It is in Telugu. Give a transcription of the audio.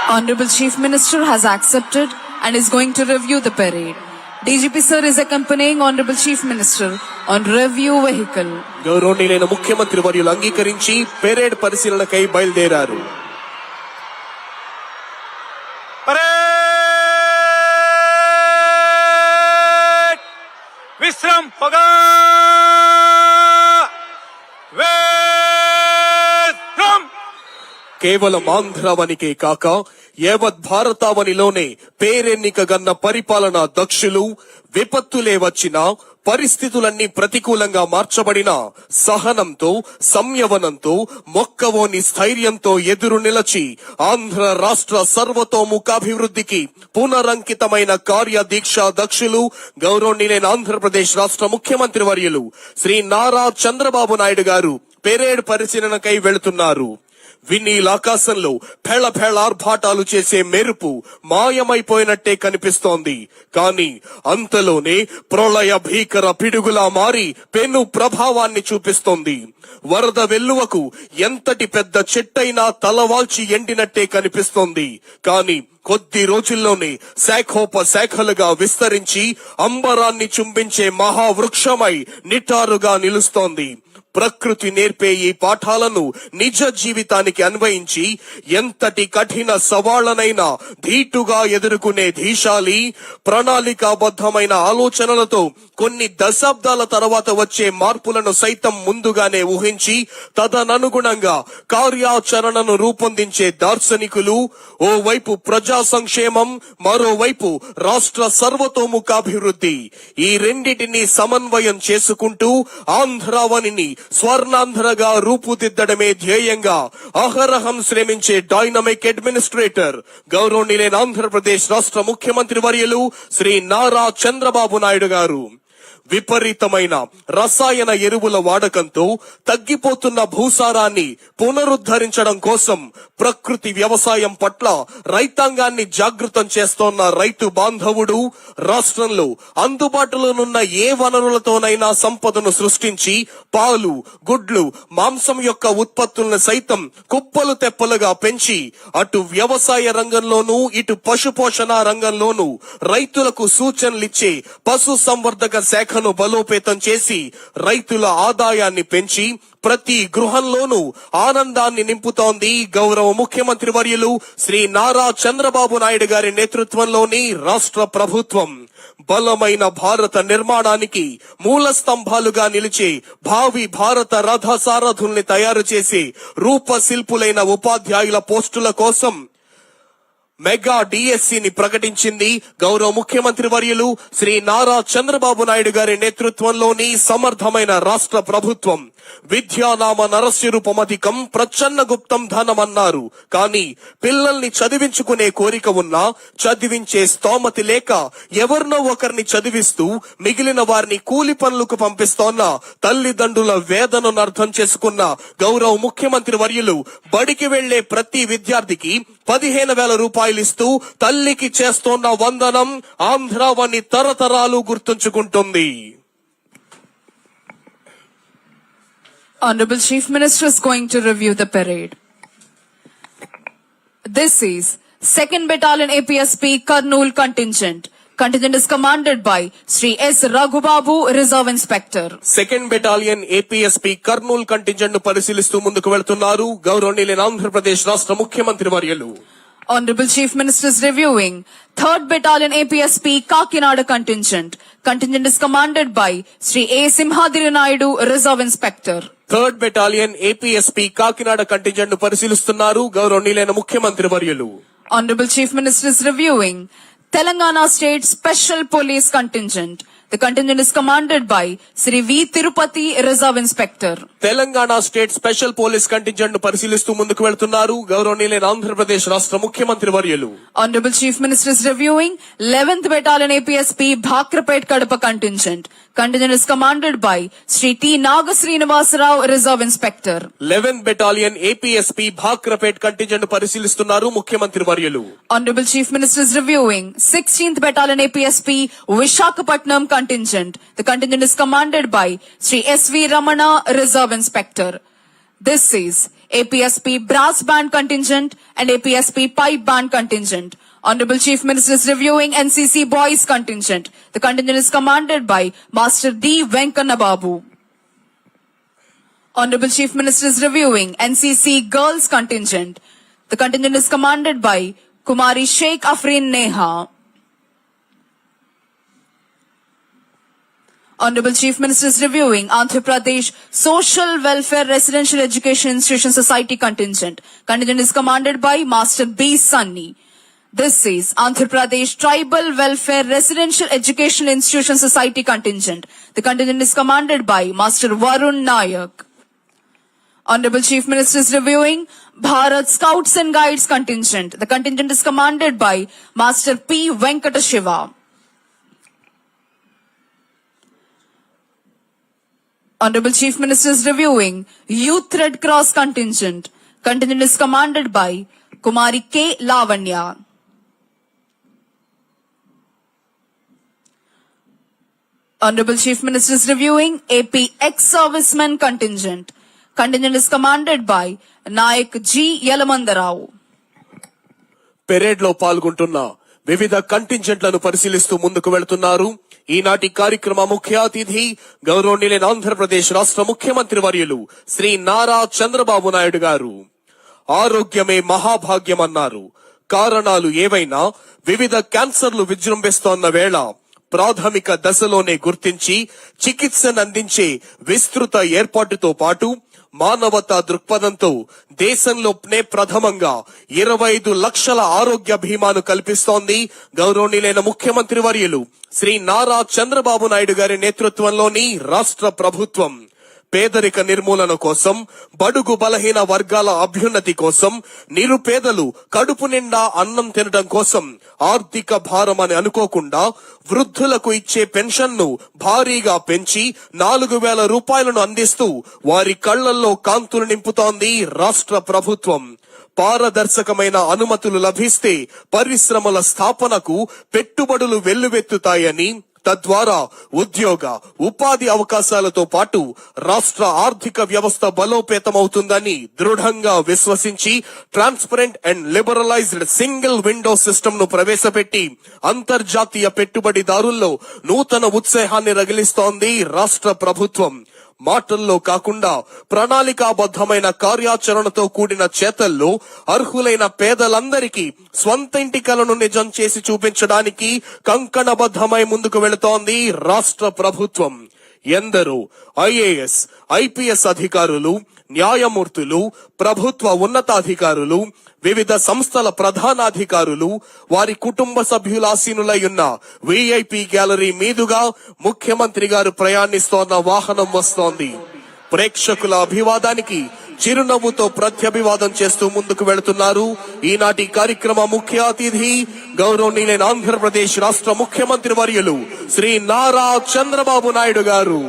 Honorable Chief Minister has accepted and is going to review the parade. DGP sir is accompanying Honorable Chief Minister on review vehicle. గౌరవనీయులైన ముఖ్యమంత్రి వర్యులు అంగీకరించి పెరేడ్ పరిశీలనకై బయలుదేరారు. విశ్రామ్ పగా కేవలం ఆంధ్రావనికే కాక యావత్ భారతావనిలోనే పేరెన్నిక గన్న పరిపాలనా దక్షులు, విపత్తులే వచ్చినా పరిస్థితులన్నీ ప్రతికూలంగా మార్చబడిన సహనంతో, సంయమనంతో, మొక్కవోని స్థైర్యంతో ఎదురు నిలచి ఆంధ్ర రాష్ట్ర సర్వతోముఖాభివృద్ధికి పునరంకితమైన కార్యదీక్ష దక్షులు గౌరవనీయులైన ఆంధ్రప్రదేశ్ రాష్ట్ర ముఖ్యమంత్రి వర్యులు శ్రీ నారా చంద్రబాబు నాయుడు గారు పెరేడ్ పరిశీలనకై వెళుతున్నారు. వినీలాకాశంలో ఆర్భాటాలు చేసే మెరుపు మాయమైపోయినట్టే కనిపిస్తోంది. కానీ అంతలోనే ప్రళయ భీకర పిడుగులా మారి పెను ప్రభావాన్ని చూపిస్తోంది. వరద వెల్లువకు ఎంతటి పెద్ద చెట్టైనా తలవాల్చి ఎండినట్టే కనిపిస్తోంది. కానీ కొద్ది రోజుల్లోనే శాఖోపశాఖలుగా విస్తరించి అంబరాన్ని చుంబించే మహావృక్షమై నిటారుగా నిలుస్తోంది. ప్రకృతి నేర్పే ఈ పాఠాలను నిజ జీవితానికి అన్వయించి ఎంతటి కఠిన సవాళ్లనైనా ధీటుగా ఎదుర్కొనే ధీశాలి, ప్రణాళికాబద్ధమైన ఆలోచనలతో కొన్ని దశాబ్దాల తర్వాత వచ్చే మార్పులను సైతం ముందుగానే ఊహించి తదననుగుణంగా కార్యాచరణను రూపొందించే దార్శనికులు, ఓవైపు ప్రజా సంక్షేమం, మరోవైపు రాష్ట్ర సర్వతోముఖాభివృద్ధి, ఈ రెండిటిని సమన్వయం చేసుకుంటూ ఆంధ్రావనిని స్వర్ణాంధ్రగా రూపుదిద్దడమే ధ్యేయంగా అహరహం శ్రమించే డైనమిక్ అడ్మినిస్ట్రేటర్ గౌరవనీయులైన ఆంధ్రప్రదేశ్ రాష్ట్ర ముఖ్యమంత్రి వర్యులు శ్రీ నారా చంద్రబాబు నాయుడు గారు విపరీతమైన రసాయన ఎరువుల వాడకంతో తగ్గిపోతున్న భూసారాన్ని పునరుద్ధరించడం కోసం ప్రకృతి వ్యవసాయం పట్ల రైతాంగాన్ని జాగృతం చేస్తోన్న రైతు బాంధవుడు రాష్ట్రంలో అందుబాటులోనున్న ఏ వనరులతోనైనా సంపదను సృష్టించి పాలు, గుడ్లు, మాంసం యొక్క ఉత్పత్తులను సైతం కుప్పలు తెప్పలుగా పెంచి అటు వ్యవసాయ రంగంలోనూ ఇటు పశుపోషణ రంగంలోనూ రైతులకు సూచనలిచ్చే పశు సంవర్ధక శాఖ బలోపేతం చేసి రైతుల ఆదాయాన్ని పెంచి ప్రతి గృహంలోనూ ఆనందాన్ని నింపుతోంది గౌరవ ముఖ్యమంత్రి వర్యులు శ్రీ నారా చంద్రబాబు నాయుడు గారి నేతృత్వంలోని రాష్ట్ర ప్రభుత్వం. బలమైన భారత నిర్మాణానికి మూల స్తంభాలుగా నిలిచే భావి భారత రథసారథుల్ని తయారు చేసే రూపశిల్పులైన ఉపాధ్యాయుల పోస్టుల కోసం మెగా డిఎస్సిని ప్రకటించింది గౌరవ ముఖ్యమంత్రి వర్యులు శ్రీ నారా చంద్రబాబు నాయుడు గారి నేతృత్వంలోని సమర్థమైన రాష్ట్ర ప్రభుత్వం. విద్యానామ నరస్యరూపమధికం ప్రచన్న గుప్తం ధనమన్నారు. కానీ పిల్లల్ని చదివించుకునే కోరిక ఉన్నా చదివించే స్తోమతి లేక ఎవరినో ఒకరిని చదివిస్తూ మిగిలిన వారిని కూలి పనులకు పంపిస్తోన్న తల్లిదండ్రుల వేదనను అర్థం చేసుకున్న గౌరవ ముఖ్యమంత్రి వర్యులు బడికి వెళ్లే ప్రతి విద్యార్థికి 15,000 రూపాయలు ఇస్తూ తల్లికి చేస్తోన్న వందనం ఆంధ్రావని తరతరాలు గుర్తుంచుకుంటుంది. Honorable Chief Minister is going to review the parade. This is 2nd Battalion APSP Kurnool Contingent. Contingent is commanded by Sri S. Raghubabu, Reserve Inspector. 2nd Battalion APSP Kurnool Contingent ను పరిశీలిస్తూ ముందుకు వెళ్తున్నారు గౌరవనీయులైన ఆంధ్రప్రదేశ్ రాష్ట్ర ముఖ్యమంత్రి వర్యులు. Honorable Chief Minister is reviewing 3rd Battalion APSP Kakinada Contingent. Contingent is commanded by Sri A. Simhadri Naidu, Reserve Inspector. 3rd Battalion APSP Kakinada Contingent ను పరిశీలిస్తున్నారు గౌరవనీయులైన ముఖ్యమంత్రి వర్యులు. Honorable Chief Minister is reviewing Telangana State Special Police Contingent. The contingent is commanded by Sri V. Tirupati, Reserve Inspector. Telangana state special police contingent ను పరిశీలిస్తూ ముందుకు వెళ్తున్నారు గౌరవనీయులైన ఆంధ్రప్రదేశ్ రాష్ట్ర ముఖ్యమంత్రి వర్యులు. Honorable Chief Minister is reviewing 11th Battalion APSP Bhakrapet Kadapa Contingent. Contingent is commanded by Sri T. Nagasrinivasarao, Reserve Inspector. 11th Battalion APSP Bhakrapet contingent ను పరిశీలిస్తున్నారు ముఖ్యమంత్రి వర్యులు. Honorable Chief Minister is reviewing 16th Battalion APSP Vishakhapatnam Contingent. The contingent is commanded by Sri S. V. Ramana, Reserve Inspector. This is APSP Brass Band Contingent and APSP Pipe Band Contingent. Honorable Chief Minister is reviewing NCC Boys Contingent. The contingent is commanded by Master D. Venkana Babu. Honorable Chief Minister is reviewing NCC Girls Contingent. The contingent is commanded by Kumari Sheikh Afreen Neha. Honorable Chief Minister is reviewing Andhra Pradesh Social Welfare Residential Education Institution Society Contingent. Contingent is commanded by Master B. Sunny. This is Andhra Pradesh Tribal Welfare Residential Education Institution Society Contingent. The contingent is commanded by Master Varun Nayak. Honorable Chief Minister is reviewing Bharat Scouts and Guides Contingent. The contingent is commanded by Master P. Venkata Shiva. Honorable Chief Minister is reviewing Youth Red Cross Contingent. Contingent is commanded by Kumari K. Lavanya. Honorable Chief Minister is reviewing AP Ex-Servicemen Contingent. Contingent is commanded by Nayak G. Yalamandarao. Parade లో పాల్గొంటున్న వివిధ కంటింజెంట్లను పరిశీలిస్తూ ముందుకు వెళుతున్నారు. ఈనాటి కార్యక్రమ ముఖ్య అతిథి గౌరవనీయులైన ఆంధ్రప్రదేశ్ రాష్ట్ర ముఖ్యమంత్రి వర్యులు శ్రీ నారా చంద్రబాబు నాయుడు గారు. ఆరోగ్యమే మహాభాగ్యమన్నారు. కారణాలు ఏవైనా వివిధ క్యాన్సర్లు విజృంభిస్తోన్న వేళ ప్రాథమిక దశలోనే గుర్తించి చికిత్సను అందించే విస్తృత ఏర్పాటుతో పాటు మానవతా దృక్పథంతో దేశంలోనే ప్రథమంగా 25 లక్షల ఆరోగ్య బీమాను కల్పిస్తోంది గౌరవనీయులైన ముఖ్యమంత్రి వర్యులు శ్రీ నారా చంద్రబాబు నాయుడు గారి నేతృత్వంలోని రాష్ట్ర ప్రభుత్వం. పేదరిక నిర్మూలన కోసం, బడుగు బలహీన వర్గాల అభ్యున్నతి కోసం, నిరుపేదలు కడుపు నిండా అన్నం తినడం కోసం ఆర్థిక భారం అని అనుకోకుండా వృద్ధులకు ఇచ్చే పెన్షన్ను భారీగా పెంచి 4,000 రూపాయలను అందిస్తూ వారి కళ్లల్లో కాంతులు నింపుతోంది రాష్ట్ర ప్రభుత్వం. పారదర్శకమైన అనుమతులు లభిస్తే పరిశ్రమల స్థాపనకు పెట్టుబడులు వెల్లువెత్తుతాయని, తద్వారా ఉద్యోగ ఉపాధి అవకాశాలతో పాటు రాష్ట్ర ఆర్థిక వ్యవస్థ బలోపేతమవుతుందని దృఢంగా విశ్వసించి transparent and liberalised single window system ను ప్రవేశపెట్టి అంతర్జాతీయ పెట్టుబడిదారుల్లో నూతన ఉత్సాహాన్ని రగిలిస్తోంది రాష్ట్ర ప్రభుత్వం. మాటల్లో కాకుండా ప్రణాళికాబద్ధమైన కార్యాచరణతో కూడిన చేతల్లో అర్హులైన పేదలందరికీ స్వంత ఇంటి కలను నిజం చేసి చూపించడానికి కంకణబద్ధమై ముందుకు వెళుతోంది రాష్ట్ర ప్రభుత్వం. ఎందరో ఐఏఎస్, ఐపీఎస్ అధికారులు, న్యాయమూర్తులు, ప్రభుత్వ ఉన్నతాధికారులు, వివిధ సంస్థల ప్రధానాధికారులు, వారి కుటుంబ సభ్యులాసీనులై ఉన్న విఐపి గ్యాలరీ మీదుగా ముఖ్యమంత్రి గారు ప్రయాణిస్తోన్న వాహనం వస్తోంది. ప్రేక్షకుల అభివాదానికి చిరునవ్వుతో ప్రత్యభివాదం చేస్తూ ముందుకు వెళుతున్నారు ఈనాటి కార్యక్రమ ముఖ్య అతిథి గౌరవనీయులైన ఆంధ్రప్రదేశ్ రాష్ట్ర ముఖ్యమంత్రి వర్యులు శ్రీ నారా చంద్రబాబు నాయుడు గారు.